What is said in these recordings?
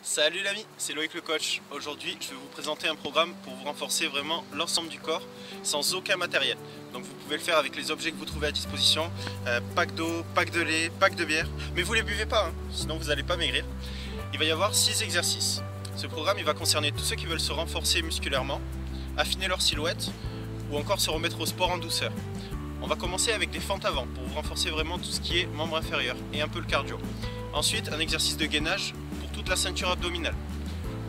Salut l'ami, c'est Loïc le coach. Aujourd'hui, je vais vous présenter un programme pour vous renforcer vraiment l'ensemble du corps sans aucun matériel. Donc vous pouvez le faire avec les objets que vous trouvez à disposition, pack d'eau, pack de lait, pack de bière. Mais vous les buvez pas, sinon vous n'allez pas maigrir. Il va y avoir 6 exercices. Ce programme il va concerner tous ceux qui veulent se renforcer musculairement, affiner leur silhouette ou encore se remettre au sport en douceur. On va commencer avec des fentes avant pour vous renforcer vraiment tout ce qui est membre inférieur et un peu le cardio. Ensuite, un exercice de gainage pour toute la ceinture abdominale.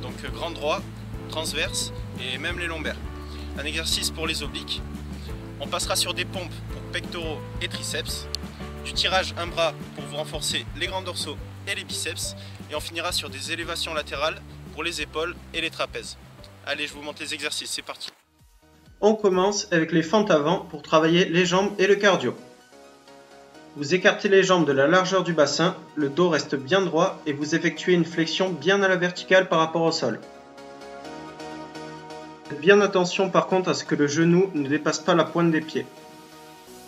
Donc grand droit, transverse et même les lombaires. Un exercice pour les obliques. On passera sur des pompes pour pectoraux et triceps. Du tirage un bras pour vous renforcer les grands dorsaux et les biceps. Et on finira sur des élévations latérales pour les épaules et les trapèzes. Allez, je vous montre les exercices, c'est parti. On commence avec les fentes avant pour travailler les jambes et le cardio. Vous écartez les jambes de la largeur du bassin, le dos reste bien droit et vous effectuez une flexion bien à la verticale par rapport au sol. Faites bien attention par contre à ce que le genou ne dépasse pas la pointe des pieds.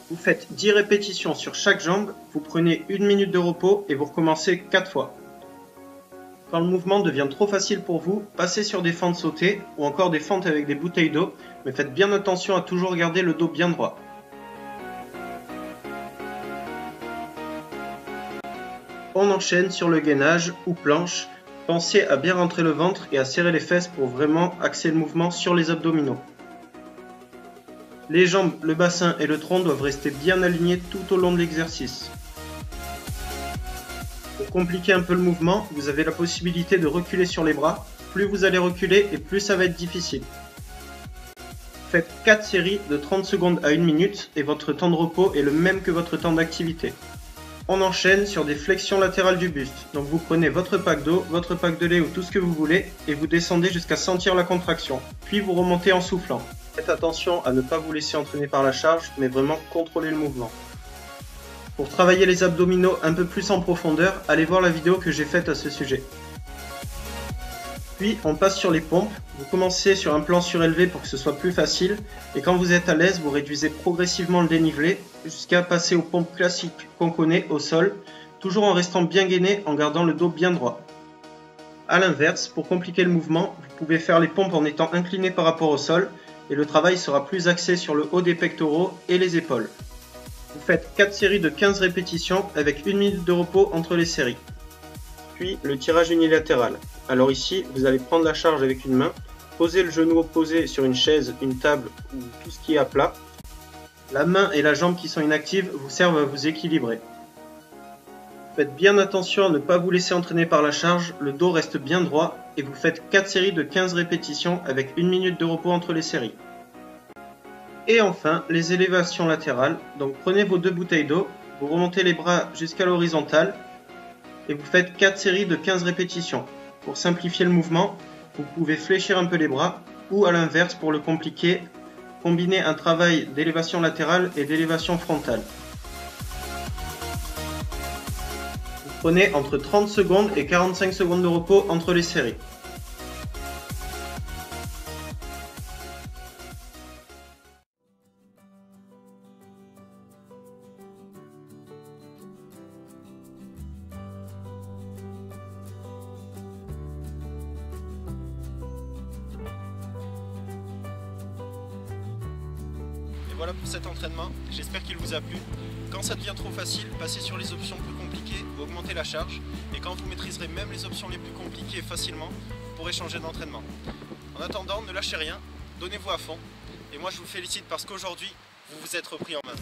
Vous faites 10 répétitions sur chaque jambe, vous prenez 1 minute de repos et vous recommencez 4 fois. Quand le mouvement devient trop facile pour vous, passez sur des fentes sautées ou encore des fentes avec des bouteilles d'eau, mais faites bien attention à toujours garder le dos bien droit. On enchaîne sur le gainage ou planche. Pensez à bien rentrer le ventre et à serrer les fesses pour vraiment axer le mouvement sur les abdominaux. Les jambes, le bassin et le tronc doivent rester bien alignés tout au long de l'exercice. Pour compliquer un peu le mouvement, vous avez la possibilité de reculer sur les bras. Plus vous allez reculer et plus ça va être difficile. Faites 4 séries de 30 secondes à 1 minute et votre temps de repos est le même que votre temps d'activité. On enchaîne sur des flexions latérales du buste. Donc vous prenez votre pack d'eau, votre pack de lait ou tout ce que vous voulez et vous descendez jusqu'à sentir la contraction. Puis vous remontez en soufflant. Faites attention à ne pas vous laisser entraîner par la charge, mais vraiment contrôler le mouvement. Pour travailler les abdominaux un peu plus en profondeur, allez voir la vidéo que j'ai faite à ce sujet. Puis on passe sur les pompes. Vous commencez sur un plan surélevé pour que ce soit plus facile et quand vous êtes à l'aise, vous réduisez progressivement le dénivelé jusqu'à passer aux pompes classiques qu'on connaît au sol, toujours en restant bien gainé en gardant le dos bien droit. A l'inverse, pour compliquer le mouvement, vous pouvez faire les pompes en étant incliné par rapport au sol et le travail sera plus axé sur le haut des pectoraux et les épaules. Vous faites 4 séries de 15 répétitions avec 1 minute de repos entre les séries. Puis le tirage unilatéral. Alors ici, vous allez prendre la charge avec une main, poser le genou opposé sur une chaise, une table ou tout ce qui est à plat. La main et la jambe qui sont inactives vous servent à vous équilibrer. Faites bien attention à ne pas vous laisser entraîner par la charge, le dos reste bien droit et vous faites 4 séries de 15 répétitions avec 1 minute de repos entre les séries. Et enfin, les élévations latérales. Donc prenez vos 2 bouteilles d'eau, vous remontez les bras jusqu'à l'horizontale et vous faites 4 séries de 15 répétitions. Pour simplifier le mouvement, vous pouvez fléchir un peu les bras ou à l'inverse pour le compliquer, combiner un travail d'élévation latérale et d'élévation frontale. Vous prenez entre 30 secondes et 45 secondes de repos entre les séries. Voilà pour cet entraînement, j'espère qu'il vous a plu. Quand ça devient trop facile, passez sur les options plus compliquées ou augmentez la charge. Et quand vous maîtriserez même les options les plus compliquées facilement, vous pourrez changer d'entraînement. En attendant, ne lâchez rien, donnez-vous à fond. Et moi je vous félicite parce qu'aujourd'hui, vous vous êtes repris en main.